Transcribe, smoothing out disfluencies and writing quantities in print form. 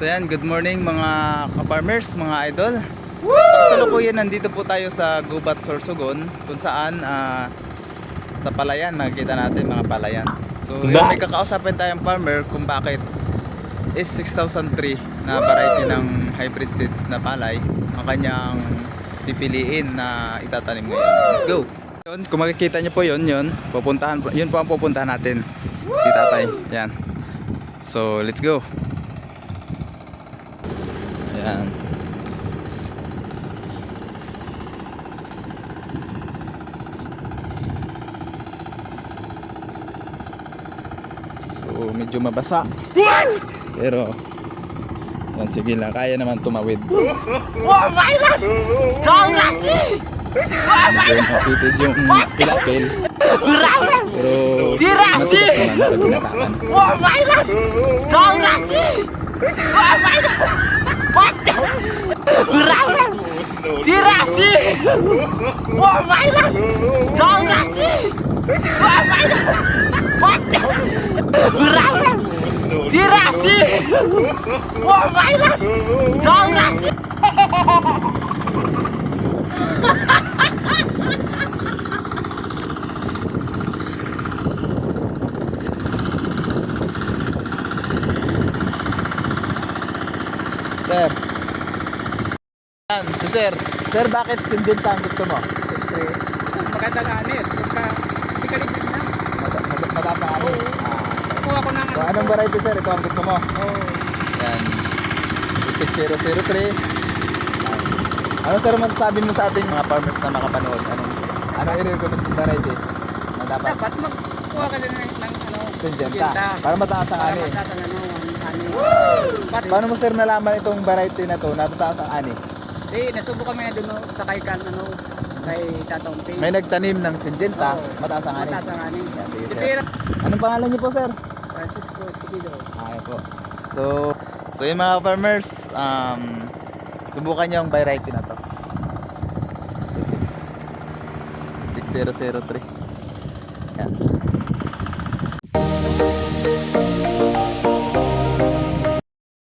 So yan, good morning mga ka-farmers, mga idol. Sa kasalukuyan, nandito po tayo sa Gubat, Sorsogon, kung saan sa palayan, makikita natin mga palayan. So yun, may kakausapin tayong farmer kung bakit is 6003 na variety ng hybrid seeds na palay ang kanyang pipiliin na itatanim ngayon. Let's go! Yun, kung makikita nyo po yun po ang pupuntahan natin, si tatay. Yan. So let's go. Ayan. So medyo mabasa. Pero yan, sige lang, kaya naman tumawid. Oh my God! Songlasi! Medyo mapitid yung pilapil. Pero Dirasi! matigas naman sa ginataan. Oh my God! Songlasi! Oh my God! Pati! Dirasi! Oh my God! Songlasi! Oh my God! Pati! Dirasi! Oh my God! Songlasi! Sir. Yan, si sir. Sir, bakit Syngenta ang gusto mo? Siyempre, isang magandang anis. Pagka hindi ka ligid na. Matapang ano? Kuha ko ng So, anong variety sir? Ito ang gusto mo? Oh, Yan. 6003. Ano sir masasabi mo sa ating mga farmers na makapanood? Anong i-recommend yung variety? Na dapat dapat magkuha ka din ng ano, Syngenta. Para mataas ang ani. Para mataas ang ano, ang ani. Paano mo sir nalaman itong variety na to na mataas ang ani? Nasubo kami na doon sa kay kan ano, kay Tatompi. May nagtanim ng Syngenta, Oo. mataas ang ani. Mataas ang ani. Yan, sige, sir. Pero Anong pangalan niyo po sir? Francisco Escobedo. Okay po. So yun mga farmers, subukan niyo ang variety na to. 6003. Yan.